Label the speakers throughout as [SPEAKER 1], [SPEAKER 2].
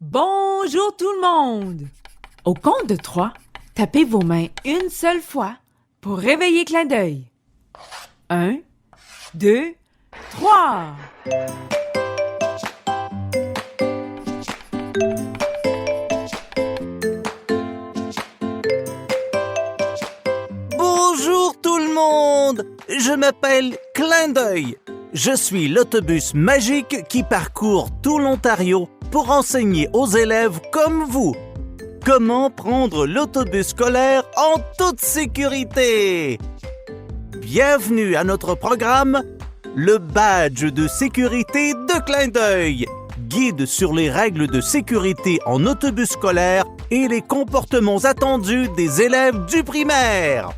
[SPEAKER 1] Bonjour tout le monde! Au compte de 3, tapez vos mains une seule fois pour réveiller Clin d'œil. 1, 2, 3!
[SPEAKER 2] Bonjour tout le monde! Je m'appelle Clin d'œil. Je suis l'autobus magique qui parcourt tout l'Ontario pour enseigner aux élèves comme vous comment prendre l'autobus scolaire en toute sécurité. Bienvenue à notre programme, le badge de sécurité de Clin d'œil, guide sur les règles de sécurité en autobus scolaire et les comportements attendus des élèves du primaire.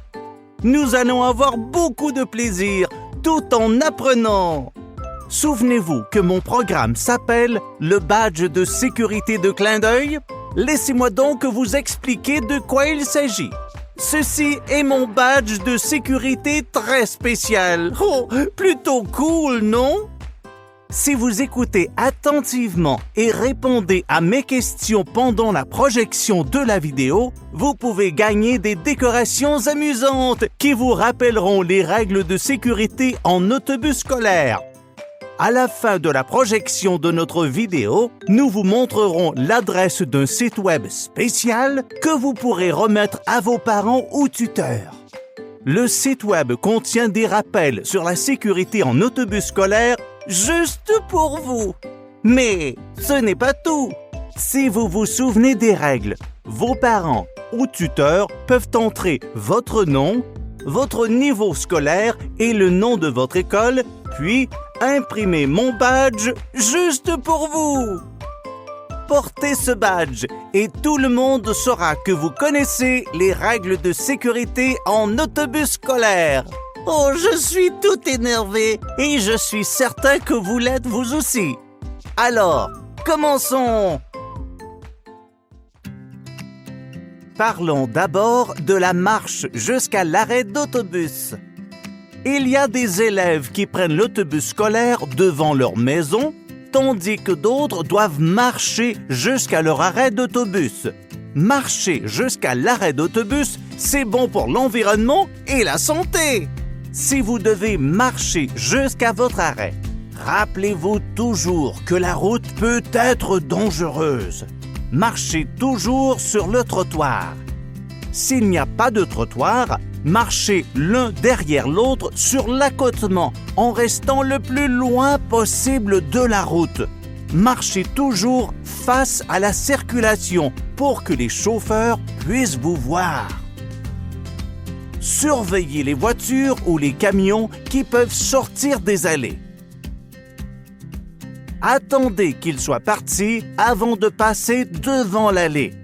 [SPEAKER 2] Nous allons avoir beaucoup de plaisir tout en apprenant. Souvenez-vous que mon programme s'appelle le badge de sécurité de Clin d'œil. Laissez-moi donc vous expliquer de quoi il s'agit. Ceci est mon badge de sécurité très spécial. Oh, plutôt cool, non? Si vous écoutez attentivement et répondez à mes questions pendant la projection de la vidéo, vous pouvez gagner des décorations amusantes qui vous rappelleront les règles de sécurité en autobus scolaire. À la fin de la projection de notre vidéo, nous vous montrerons l'adresse d'un site web spécial que vous pourrez remettre à vos parents ou tuteurs. Le site web contient des rappels sur la sécurité en autobus scolaire juste pour vous. Mais ce n'est pas tout. Si vous vous souvenez des règles, vos parents ou tuteurs peuvent entrer votre nom, votre niveau scolaire et le nom de votre école, puis imprimer mon badge juste pour vous. Portez ce badge et tout le monde saura que vous connaissez les règles de sécurité en autobus scolaire. Oh, je suis tout énervé et je suis certain que vous l'êtes vous aussi. Alors, commençons! Parlons d'abord de la marche jusqu'à l'arrêt d'autobus. Il y a des élèves qui prennent l'autobus scolaire devant leur maison, tandis que d'autres doivent marcher jusqu'à leur arrêt d'autobus. Marcher jusqu'à l'arrêt d'autobus, c'est bon pour l'environnement et la santé. Si vous devez marcher jusqu'à votre arrêt, rappelez-vous toujours que la route peut être dangereuse. Marchez toujours sur le trottoir. S'il n'y a pas de trottoir, marchez l'un derrière l'autre sur l'accotement en restant le plus loin possible de la route. Marchez toujours face à la circulation pour que les chauffeurs puissent vous voir. Surveillez les voitures ou les camions qui peuvent sortir des allées. Attendez qu'ils soient partis avant de passer devant l'allée.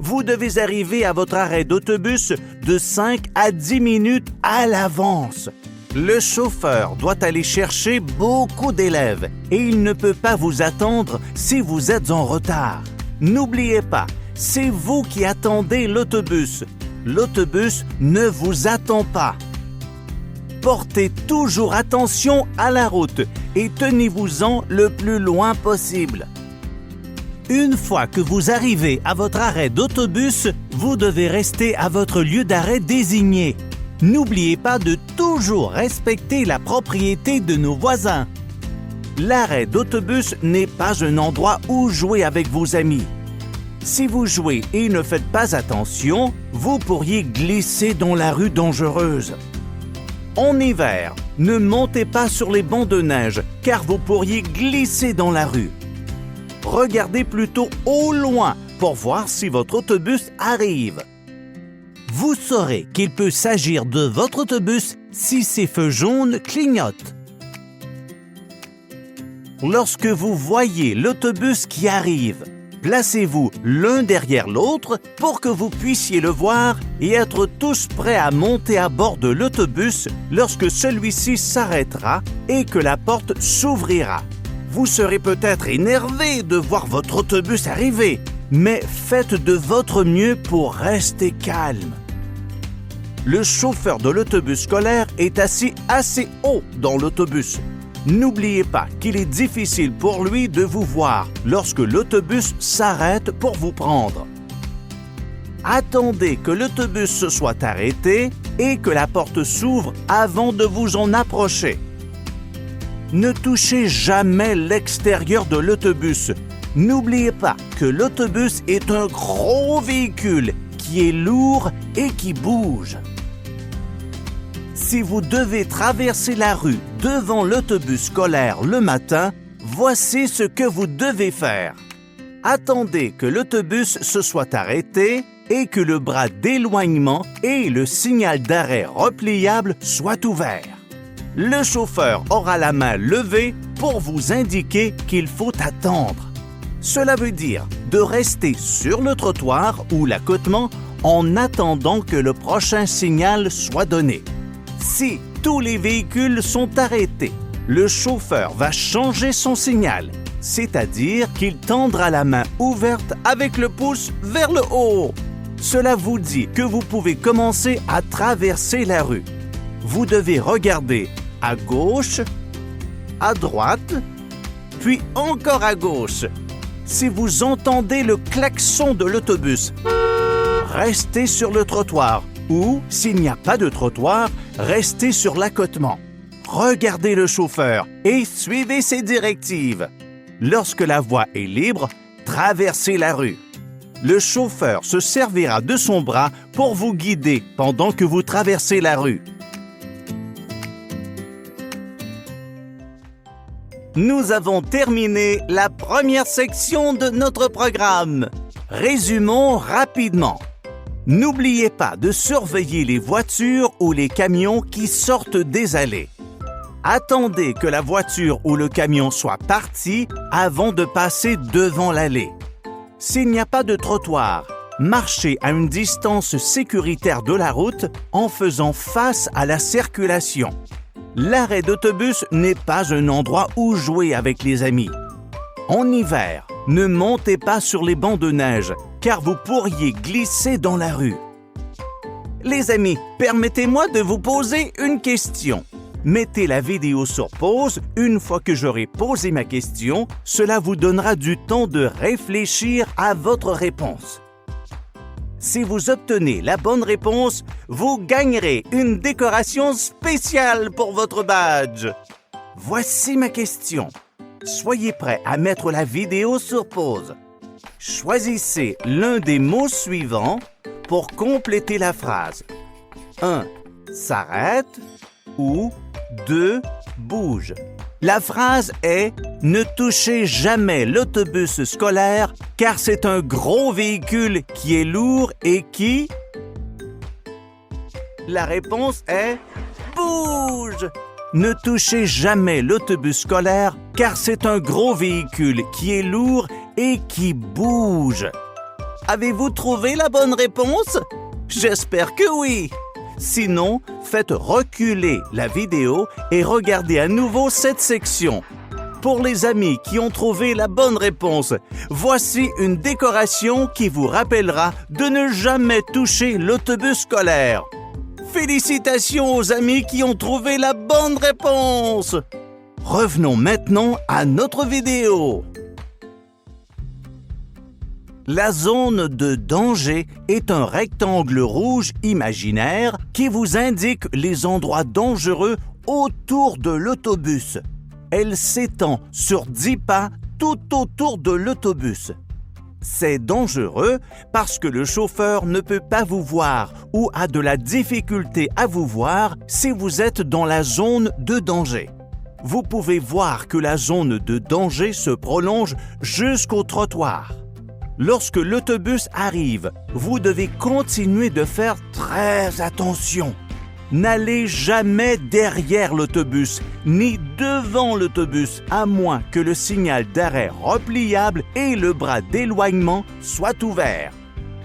[SPEAKER 2] Vous devez arriver à votre arrêt d'autobus de 5 à 10 minutes à l'avance. Le chauffeur doit aller chercher beaucoup d'élèves et il ne peut pas vous attendre si vous êtes en retard. N'oubliez pas, c'est vous qui attendez l'autobus. L'autobus ne vous attend pas. Portez toujours attention à la route et tenez-vous-en le plus loin possible. Une fois que vous arrivez à votre arrêt d'autobus, vous devez rester à votre lieu d'arrêt désigné. N'oubliez pas de toujours respecter la propriété de nos voisins. L'arrêt d'autobus n'est pas un endroit où jouer avec vos amis. Si vous jouez et ne faites pas attention, vous pourriez glisser dans la rue dangereuse. En hiver, ne montez pas sur les bancs de neige car vous pourriez glisser dans la rue. Regardez plutôt au loin pour voir si votre autobus arrive. Vous saurez qu'il peut s'agir de votre autobus si ses feux jaunes clignotent. Lorsque vous voyez l'autobus qui arrive, placez-vous l'un derrière l'autre pour que vous puissiez le voir et être tous prêts à monter à bord de l'autobus lorsque celui-ci s'arrêtera et que la porte s'ouvrira. Vous serez peut-être énervé de voir votre autobus arriver, mais faites de votre mieux pour rester calme. Le chauffeur de l'autobus scolaire est assis assez haut dans l'autobus. N'oubliez pas qu'il est difficile pour lui de vous voir lorsque l'autobus s'arrête pour vous prendre. Attendez que l'autobus se soit arrêté et que la porte s'ouvre avant de vous en approcher. Ne touchez jamais l'extérieur de l'autobus. N'oubliez pas que l'autobus est un gros véhicule qui est lourd et qui bouge. Si vous devez traverser la rue devant l'autobus scolaire le matin, voici ce que vous devez faire. Attendez que l'autobus se soit arrêté et que le bras d'éloignement et le signal d'arrêt repliable soient ouverts. Le chauffeur aura la main levée pour vous indiquer qu'il faut attendre. Cela veut dire de rester sur le trottoir ou l'accotement en attendant que le prochain signal soit donné. Si tous les véhicules sont arrêtés, le chauffeur va changer son signal, c'est-à-dire qu'il tendra la main ouverte avec le pouce vers le haut. Cela vous dit que vous pouvez commencer à traverser la rue. Vous devez regarder à gauche, à droite, puis encore à gauche. Si vous entendez le klaxon de l'autobus, restez sur le trottoir ou, s'il n'y a pas de trottoir, restez sur l'accotement. Regardez le chauffeur et suivez ses directives. Lorsque la voie est libre, traversez la rue. Le chauffeur se servira de son bras pour vous guider pendant que vous traversez la rue. Nous avons terminé la première section de notre programme. Résumons rapidement. N'oubliez pas de surveiller les voitures ou les camions qui sortent des allées. Attendez que la voiture ou le camion soit parti avant de passer devant l'allée. S'il n'y a pas de trottoir, marchez à une distance sécuritaire de la route en faisant face à la circulation. L'arrêt d'autobus n'est pas un endroit où jouer avec les amis. En hiver, ne montez pas sur les bancs de neige, car vous pourriez glisser dans la rue. Les amis, permettez-moi de vous poser une question. Mettez la vidéo sur pause une fois que j'aurai posé ma question. Cela vous donnera du temps de réfléchir à votre réponse. Si vous obtenez la bonne réponse, vous gagnerez une décoration spéciale pour votre badge. Voici ma question. Soyez prêts à mettre la vidéo sur pause. Choisissez l'un des mots suivants pour compléter la phrase. 1. S'arrête ou 2. Bouge. La phrase est « Ne touchez jamais l'autobus scolaire car c'est un gros véhicule qui est lourd et qui… » La réponse est « Bouge ». Ne touchez jamais l'autobus scolaire car c'est un gros véhicule qui est lourd et qui bouge. Avez-vous trouvé la bonne réponse? J'espère que oui. Sinon, faites reculer la vidéo et regardez à nouveau cette section. Pour les amis qui ont trouvé la bonne réponse, voici une décoration qui vous rappellera de ne jamais toucher l'autobus scolaire. Félicitations aux amis qui ont trouvé la bonne réponse! Revenons maintenant à notre vidéo. La zone de danger est un rectangle rouge imaginaire qui vous indique les endroits dangereux autour de l'autobus. Elle s'étend sur 10 pas tout autour de l'autobus. C'est dangereux parce que le chauffeur ne peut pas vous voir ou a de la difficulté à vous voir si vous êtes dans la zone de danger. Vous pouvez voir que la zone de danger se prolonge jusqu'au trottoir. Lorsque l'autobus arrive, vous devez continuer de faire très attention. N'allez jamais derrière l'autobus, ni devant l'autobus, à moins que le signal d'arrêt repliable et le bras d'éloignement soient ouverts.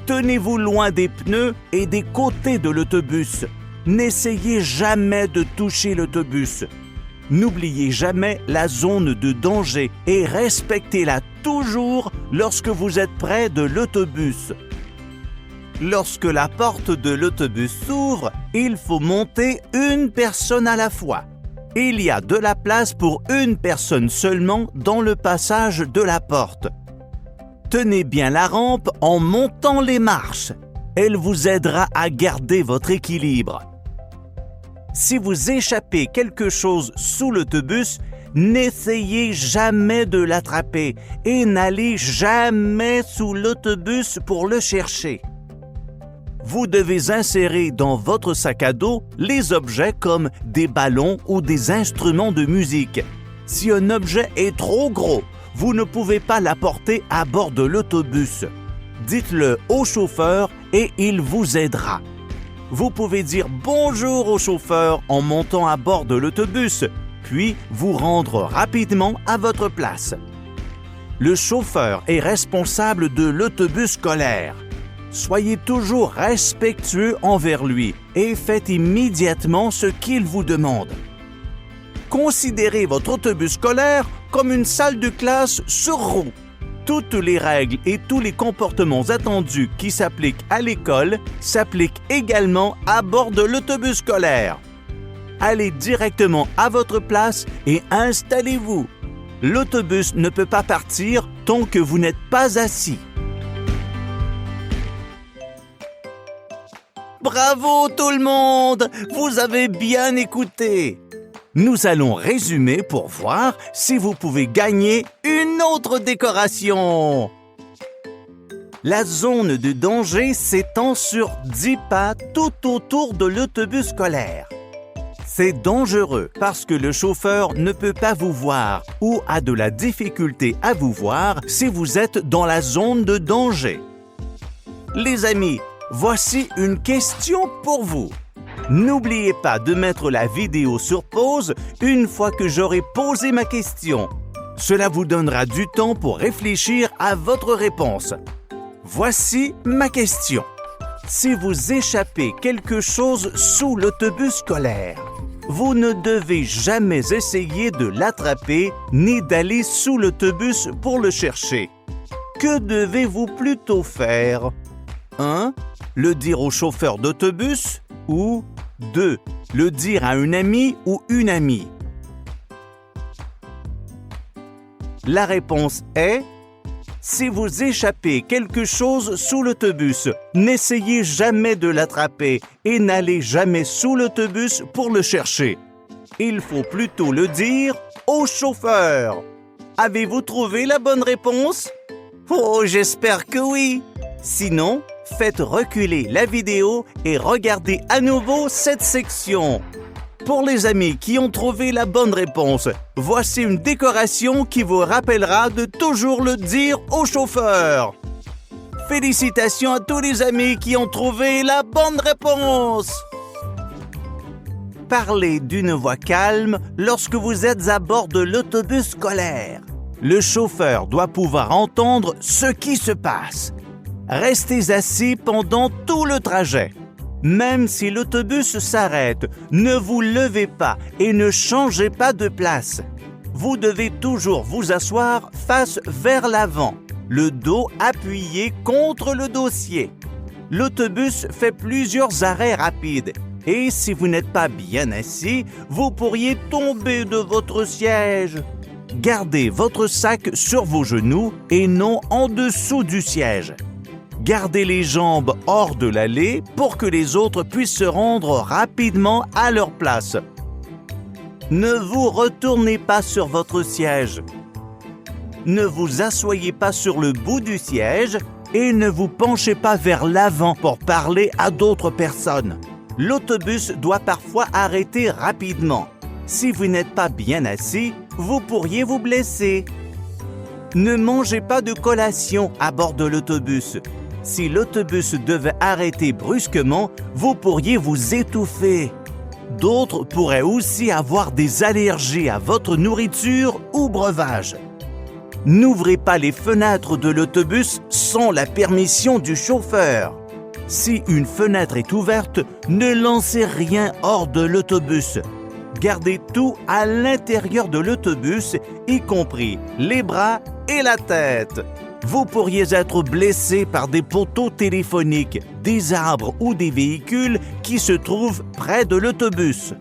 [SPEAKER 2] Tenez-vous loin des pneus et des côtés de l'autobus. N'essayez jamais de toucher l'autobus. N'oubliez jamais la zone de danger et respectez-la toujours lorsque vous êtes près de l'autobus. Lorsque la porte de l'autobus s'ouvre, il faut monter une personne à la fois. Il y a de la place pour une personne seulement dans le passage de la porte. Tenez bien la rampe en montant les marches. Elle vous aidera à garder votre équilibre. Si vous échappez quelque chose sous l'autobus, n'essayez jamais de l'attraper et n'allez jamais sous l'autobus pour le chercher. Vous devez insérer dans votre sac à dos les objets comme des ballons ou des instruments de musique. Si un objet est trop gros, vous ne pouvez pas l'apporter à bord de l'autobus. Dites-le au chauffeur et il vous aidera. Vous pouvez dire bonjour au chauffeur en montant à bord de l'autobus, puis vous rendre rapidement à votre place. Le chauffeur est responsable de l'autobus scolaire. Soyez toujours respectueux envers lui et faites immédiatement ce qu'il vous demande. Considérez votre autobus scolaire comme une salle de classe sur roues. Toutes les règles et tous les comportements attendus qui s'appliquent à l'école s'appliquent également à bord de l'autobus scolaire. Allez directement à votre place et installez-vous. L'autobus ne peut pas partir tant que vous n'êtes pas assis. Bravo tout le monde! Vous avez bien écouté! Nous allons résumer pour voir si vous pouvez gagner une autre décoration. La zone de danger s'étend sur 10 pas tout autour de l'autobus scolaire. C'est dangereux parce que le chauffeur ne peut pas vous voir ou a de la difficulté à vous voir si vous êtes dans la zone de danger. Les amis, voici une question pour vous. N'oubliez pas de mettre la vidéo sur pause une fois que j'aurai posé ma question. Cela vous donnera du temps pour réfléchir à votre réponse. Voici ma question. Si vous échappez quelque chose sous l'autobus scolaire, vous ne devez jamais essayer de l'attraper ni d'aller sous l'autobus pour le chercher. Que devez-vous plutôt faire? 1. Le dire au chauffeur d'autobus ou 2. Le dire à un ami ou une amie. La réponse est: si vous échappez quelque chose sous l'autobus, n'essayez jamais de l'attraper et n'allez jamais sous l'autobus pour le chercher. Il faut plutôt le dire au chauffeur. Avez-vous trouvé la bonne réponse? Oh, j'espère que oui! Sinon, faites reculer la vidéo et regardez à nouveau cette section. Pour les amis qui ont trouvé la bonne réponse, voici une décoration qui vous rappellera de toujours le dire au chauffeur. Félicitations à tous les amis qui ont trouvé la bonne réponse. Parlez d'une voix calme lorsque vous êtes à bord de l'autobus scolaire. Le chauffeur doit pouvoir entendre ce qui se passe. Restez assis pendant tout le trajet. Même si l'autobus s'arrête, ne vous levez pas et ne changez pas de place. Vous devez toujours vous asseoir face vers l'avant, le dos appuyé contre le dossier. L'autobus fait plusieurs arrêts rapides et si vous n'êtes pas bien assis, vous pourriez tomber de votre siège. Gardez votre sac sur vos genoux et non en dessous du siège. Gardez les jambes hors de l'allée pour que les autres puissent se rendre rapidement à leur place. Ne vous retournez pas sur votre siège. Ne vous asseyez pas sur le bout du siège et ne vous penchez pas vers l'avant pour parler à d'autres personnes. L'autobus doit parfois arrêter rapidement. Si vous n'êtes pas bien assis, vous pourriez vous blesser. Ne mangez pas de collation à bord de l'autobus. Si l'autobus devait arrêter brusquement, vous pourriez vous étouffer. D'autres pourraient aussi avoir des allergies à votre nourriture ou breuvage. N'ouvrez pas les fenêtres de l'autobus sans la permission du chauffeur. Si une fenêtre est ouverte, ne lancez rien hors de l'autobus. Gardez tout à l'intérieur de l'autobus, y compris les bras et la tête. Vous pourriez être blessé par des poteaux téléphoniques, des arbres ou des véhicules qui se trouvent près de l'autobus.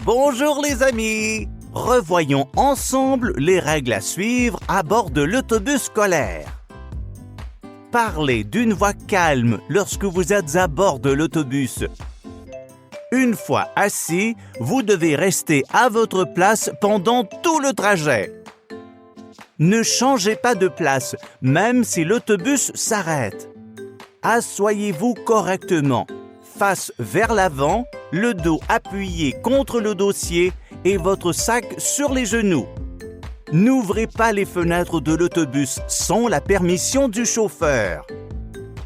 [SPEAKER 2] Bonjour les amis! Revoyons ensemble les règles à suivre à bord de l'autobus scolaire. Parlez d'une voix calme lorsque vous êtes à bord de l'autobus. Une fois assis, vous devez rester à votre place pendant tout le trajet. Ne changez pas de place, même si l'autobus s'arrête. Asseyez-vous correctement, face vers l'avant, le dos appuyé contre le dossier et votre sac sur les genoux. N'ouvrez pas les fenêtres de l'autobus sans la permission du chauffeur.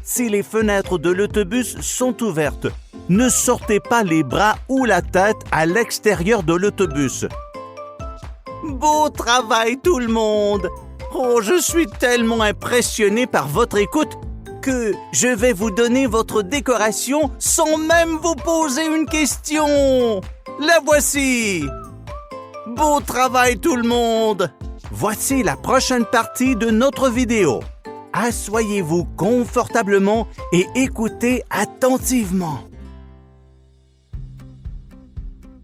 [SPEAKER 2] Si les fenêtres de l'autobus sont ouvertes, ne sortez pas les bras ou la tête à l'extérieur de l'autobus. Beau travail tout le monde! Oh, je suis tellement impressionné par votre écoute que je vais vous donner votre décoration sans même vous poser une question. La voici! Beau travail tout le monde! Voici la prochaine partie de notre vidéo. Asseyez-vous confortablement et écoutez attentivement.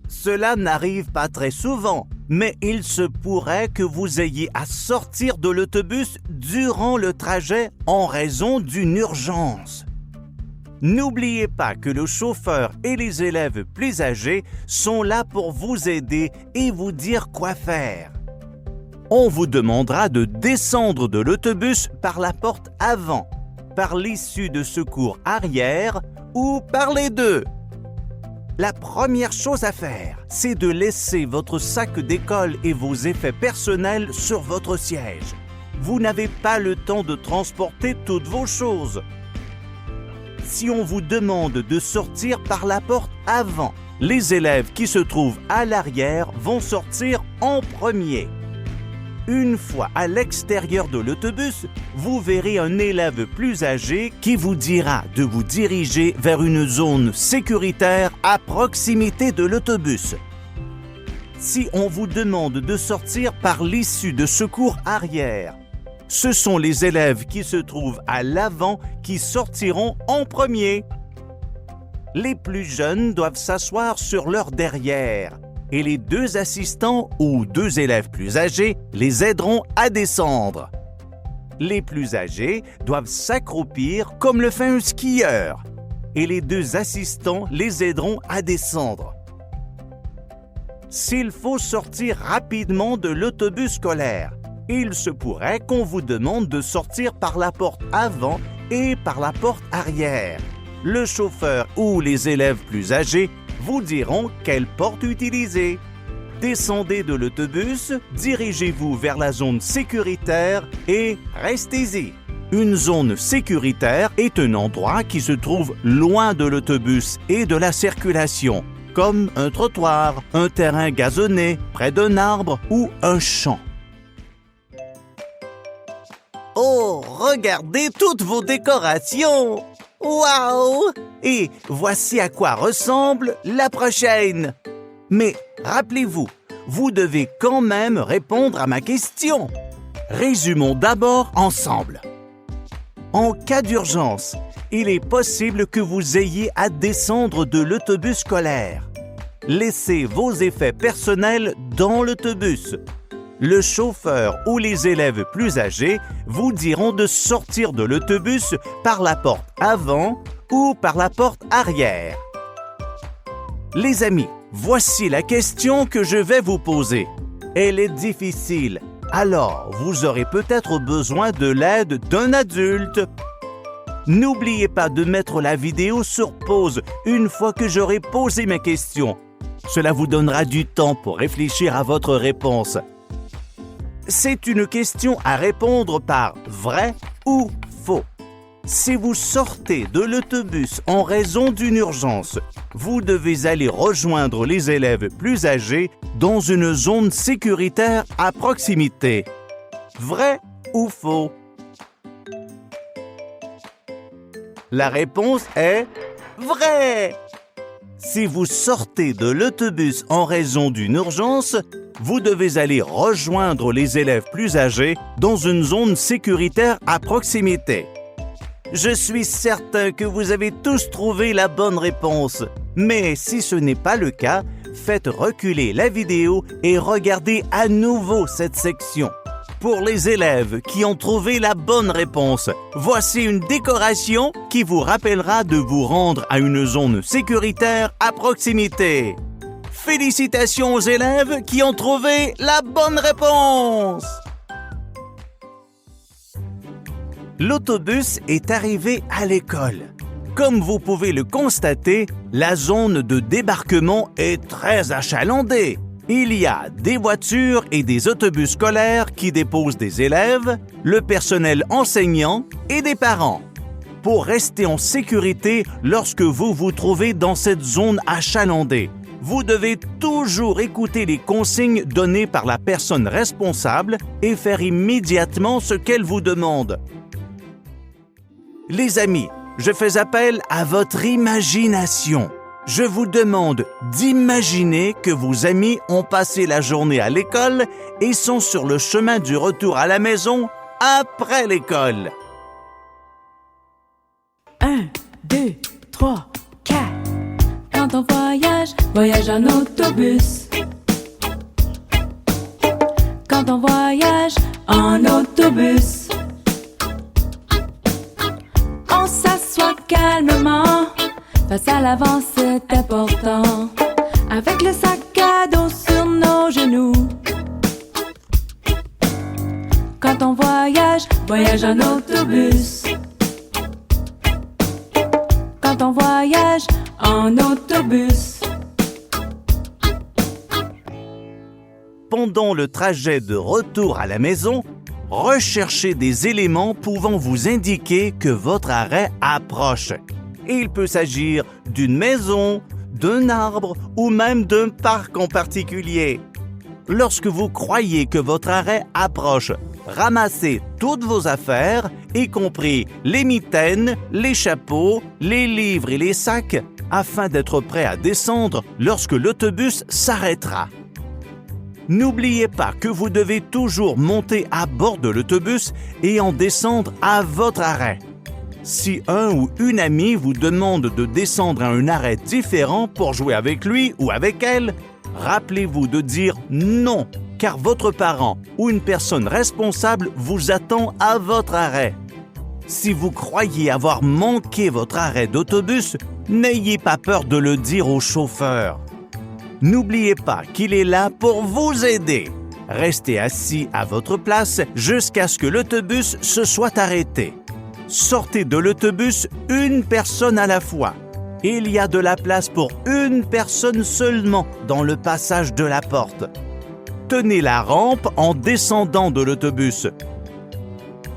[SPEAKER 2] Cela n'arrive pas très souvent, mais il se pourrait que vous ayez à sortir de l'autobus durant le trajet en raison d'une urgence. N'oubliez pas que le chauffeur et les élèves plus âgés sont là pour vous aider et vous dire quoi faire. On vous demandera de descendre de l'autobus par la porte avant, par l'issue de secours arrière ou par les deux. La première chose à faire, c'est de laisser votre sac d'école et vos effets personnels sur votre siège. Vous n'avez pas le temps de transporter toutes vos choses. Si on vous demande de sortir par la porte avant, les élèves qui se trouvent à l'arrière vont sortir en premier. Une fois à l'extérieur de l'autobus, vous verrez un élève plus âgé qui vous dira de vous diriger vers une zone sécuritaire à proximité de l'autobus. Si on vous demande de sortir par l'issue de secours arrière, ce sont les élèves qui se trouvent à l'avant qui sortiront en premier. Les plus jeunes doivent s'asseoir sur leur derrière. Et les deux assistants ou deux élèves plus âgés les aideront à descendre. Les plus âgés doivent s'accroupir comme le fait un skieur et les deux assistants les aideront à descendre. S'il faut sortir rapidement de l'autobus scolaire, il se pourrait qu'on vous demande de sortir par la porte avant et par la porte arrière. Le chauffeur ou les élèves plus âgés vous diront quelle porte utiliser. Descendez de l'autobus, dirigez-vous vers la zone sécuritaire et restez-y. Une zone sécuritaire est un endroit qui se trouve loin de l'autobus et de la circulation, comme un trottoir, un terrain gazonné, près d'un arbre ou un champ. Oh, regardez toutes vos décorations! Waouh! Et voici à quoi ressemble la prochaine. Mais rappelez-vous, vous devez quand même répondre à ma question. Résumons d'abord ensemble. En cas d'urgence, il est possible que vous ayez à descendre de l'autobus scolaire. Laissez vos effets personnels dans l'autobus. Le chauffeur ou les élèves plus âgés vous diront de sortir de l'autobus par la porte avant ou par la porte arrière. Les amis, voici la question que je vais vous poser. Elle est difficile, alors vous aurez peut-être besoin de l'aide d'un adulte. N'oubliez pas de mettre la vidéo sur pause une fois que j'aurai posé ma question. Cela vous donnera du temps pour réfléchir à votre réponse. C'est une question à répondre par vrai ou faux. Si vous sortez de l'autobus en raison d'une urgence, vous devez aller rejoindre les élèves plus âgés dans une zone sécuritaire à proximité. Vrai ou faux? La réponse est vrai. Si vous sortez de l'autobus en raison d'une urgence, vous devez aller rejoindre les élèves plus âgés dans une zone sécuritaire à proximité. Je suis certain que vous avez tous trouvé la bonne réponse, mais si ce n'est pas le cas, faites reculer la vidéo et regardez à nouveau cette section. Pour les élèves qui ont trouvé la bonne réponse, voici une décoration qui vous rappellera de vous rendre à une zone sécuritaire à proximité. Félicitations aux élèves qui ont trouvé la bonne réponse! L'autobus est arrivé à l'école. Comme vous pouvez le constater, la zone de débarquement est très achalandée. Il y a des voitures et des autobus scolaires qui déposent des élèves, le personnel enseignant et des parents. Pour rester en sécurité lorsque vous vous trouvez dans cette zone achalandée, vous devez toujours écouter les consignes données par la personne responsable et faire immédiatement ce qu'elle vous demande. Les amis, je fais appel à votre imagination. Je vous demande d'imaginer que vos amis ont passé la journée à l'école et sont sur le chemin du retour à la maison après l'école.
[SPEAKER 1] 1, 2, 3, 4.
[SPEAKER 3] Quand on voyage en autobus. Quand on voyage en autobus. On s'assoit calmement, face à l'avant c'est important, avec le sac à dos sur nos genoux. Quand on voyage en autobus. Quand on voyage en autobus.
[SPEAKER 2] Pendant le trajet de retour à la maison, recherchez des éléments pouvant vous indiquer que votre arrêt approche. Il peut s'agir d'une maison, d'un arbre ou même d'un parc en particulier. Lorsque vous croyez que votre arrêt approche, ramassez toutes vos affaires, y compris les mitaines, les chapeaux, les livres et les sacs, afin d'être prêt à descendre lorsque l'autobus s'arrêtera. N'oubliez pas que vous devez toujours monter à bord de l'autobus et en descendre à votre arrêt. Si un ou une amie vous demande de descendre à un arrêt différent pour jouer avec lui ou avec elle, rappelez-vous de dire non, car votre parent ou une personne responsable vous attend à votre arrêt. Si vous croyez avoir manqué votre arrêt d'autobus, n'ayez pas peur de le dire au chauffeur. N'oubliez pas qu'il est là pour vous aider. Restez assis à votre place jusqu'à ce que l'autobus se soit arrêté. Sortez de l'autobus une personne à la fois. Il y a de la place pour une personne seulement dans le passage de la porte. Tenez la rampe en descendant de l'autobus.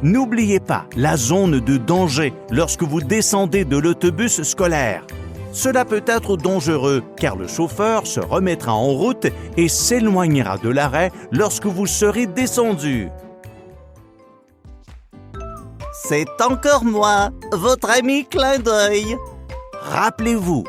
[SPEAKER 2] N'oubliez pas la zone de danger lorsque vous descendez de l'autobus scolaire. Cela peut être dangereux car le chauffeur se remettra en route et s'éloignera de l'arrêt lorsque vous serez descendu. C'est encore moi, votre ami Clin d'œil. Rappelez-vous,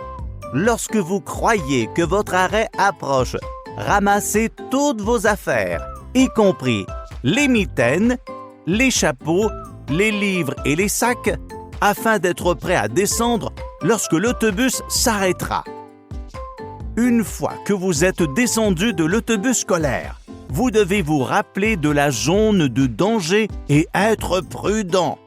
[SPEAKER 2] lorsque vous croyez que votre arrêt approche, ramassez toutes vos affaires, y compris les mitaines, les chapeaux, les livres et les sacs, afin d'être prêt à descendre lorsque l'autobus s'arrêtera. Une fois que vous êtes descendu de l'autobus scolaire, vous devez vous rappeler de la zone de danger et être prudent.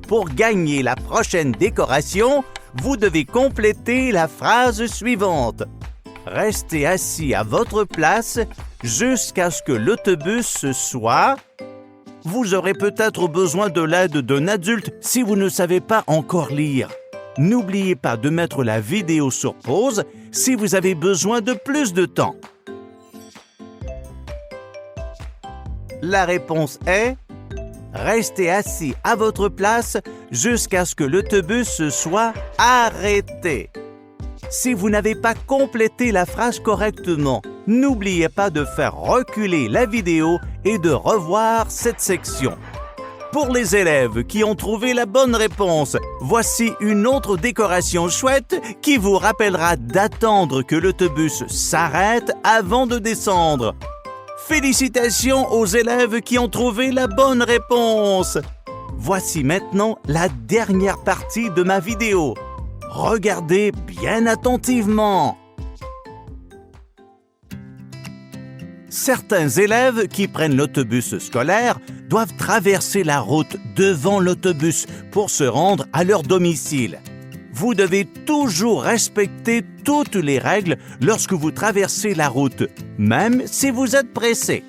[SPEAKER 2] Pour gagner la prochaine décoration, vous devez compléter la phrase suivante. Restez assis à votre place jusqu'à ce que l'autobus soit... Vous aurez peut-être besoin de l'aide d'un adulte si vous ne savez pas encore lire. N'oubliez pas de mettre la vidéo sur pause si vous avez besoin de plus de temps. La réponse est « Restez assis à votre place jusqu'à ce que l'autobus soit arrêté ». Si vous n'avez pas complété la phrase correctement, n'oubliez pas de faire reculer la vidéo et de revoir cette section. Pour les élèves qui ont trouvé la bonne réponse, voici une autre décoration chouette qui vous rappellera d'attendre que l'autobus s'arrête avant de descendre. Félicitations aux élèves qui ont trouvé la bonne réponse. Voici maintenant la dernière partie de ma vidéo. Regardez bien attentivement. Certains élèves qui prennent l'autobus scolaire doivent traverser la route devant l'autobus pour se rendre à leur domicile. Vous devez toujours respecter toutes les règles lorsque vous traversez la route, même si vous êtes pressé.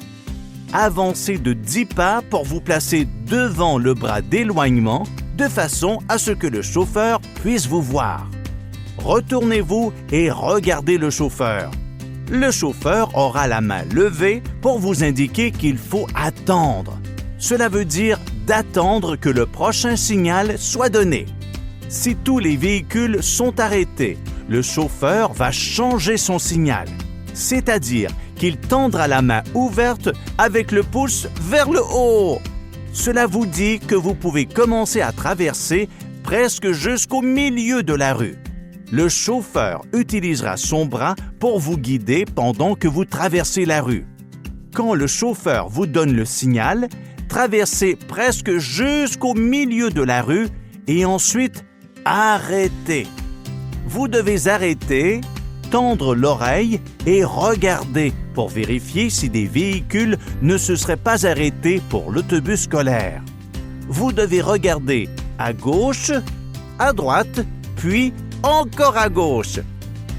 [SPEAKER 2] Avancez de 10 pas pour vous placer devant le bras d'éloignement de façon à ce que le chauffeur puisse vous voir. Retournez-vous et regardez le chauffeur. Le chauffeur aura la main levée pour vous indiquer qu'il faut attendre. Cela veut dire d'attendre que le prochain signal soit donné. Si tous les véhicules sont arrêtés, le chauffeur va changer son signal, c'est-à-dire qu'il tendra la main ouverte avec le pouce vers le haut. Cela vous dit que vous pouvez commencer à traverser presque jusqu'au milieu de la rue. Le chauffeur utilisera son bras pour vous guider pendant que vous traversez la rue. Quand le chauffeur vous donne le signal, traversez presque jusqu'au milieu de la rue et ensuite arrêtez. Vous devez arrêter, tendre l'oreille et regarder pour vérifier si des véhicules ne se seraient pas arrêtés pour l'autobus scolaire. Vous devez regarder à gauche, à droite, puis encore à gauche.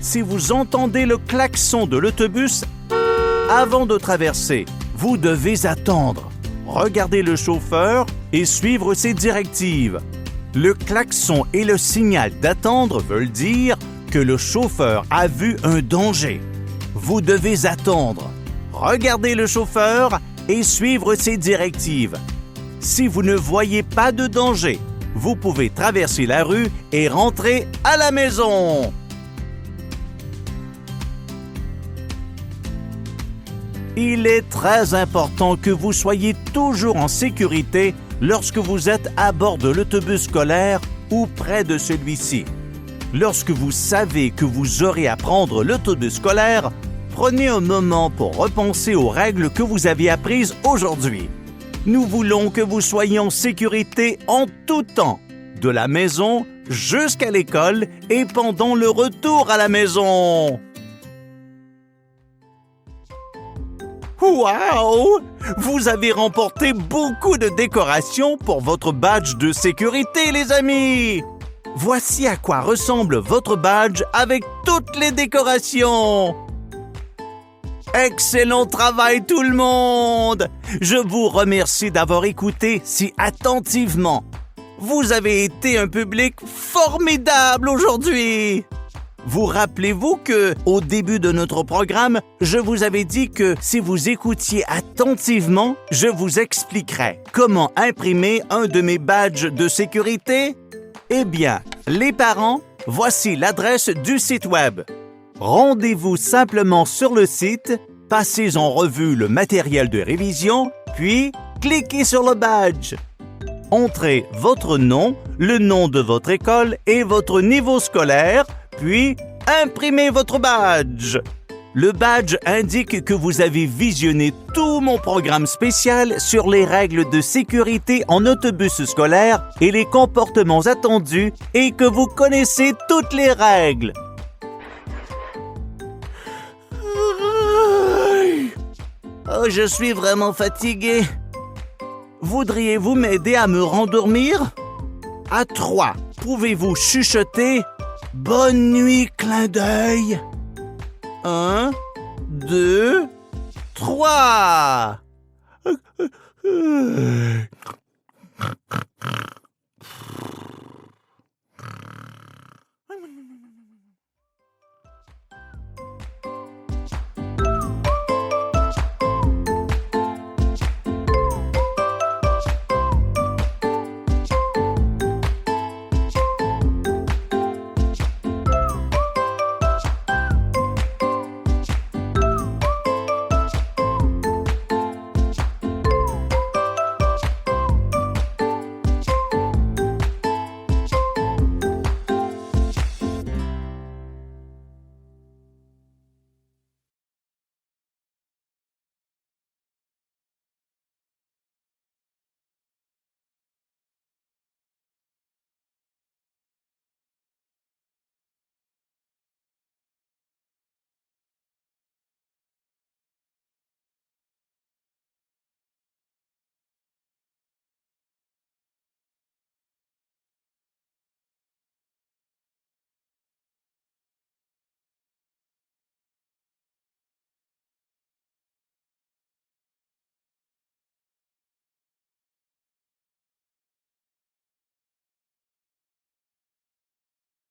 [SPEAKER 2] Si vous entendez le klaxon de l'autobus avant de traverser, vous devez attendre. Regardez le chauffeur et suivre ses directives. Le klaxon et le signal d'attendre veulent dire que le chauffeur a vu un danger. Vous devez attendre. Regardez le chauffeur et suivre ses directives. Si vous ne voyez pas de danger, vous pouvez traverser la rue et rentrer à la maison. Il est très important que vous soyez toujours en sécurité lorsque vous êtes à bord de l'autobus scolaire ou près de celui-ci. Lorsque vous savez que vous aurez à prendre l'autobus scolaire, prenez un moment pour repenser aux règles que vous avez apprises aujourd'hui. Nous voulons que vous soyez en sécurité en tout temps, de la maison jusqu'à l'école et pendant le retour à la maison. Wow! Vous avez remporté beaucoup de décorations pour votre badge de sécurité, les amis! Voici à quoi ressemble votre badge avec toutes les décorations! Excellent travail tout le monde! Je vous remercie d'avoir écouté si attentivement. Vous avez été un public formidable aujourd'hui! Vous rappelez-vous que, au début de notre programme, je vous avais dit que si vous écoutiez attentivement, je vous expliquerais comment imprimer un de mes badges de sécurité? Eh bien, les parents, voici l'adresse du site web. Rendez-vous simplement sur le site, passez en revue le matériel de révision, puis cliquez sur le badge. Entrez votre nom, le nom de votre école et votre niveau scolaire, puis imprimez votre badge. Le badge indique que vous avez visionné tout mon programme spécial sur les règles de sécurité en autobus scolaire et les comportements attendus et que vous connaissez toutes les règles. Oh, je suis vraiment fatigué. Voudriez-vous m'aider à me rendormir? À 3, pouvez-vous chuchoter « Bonne nuit, clin d'œil » 1, 2, 3.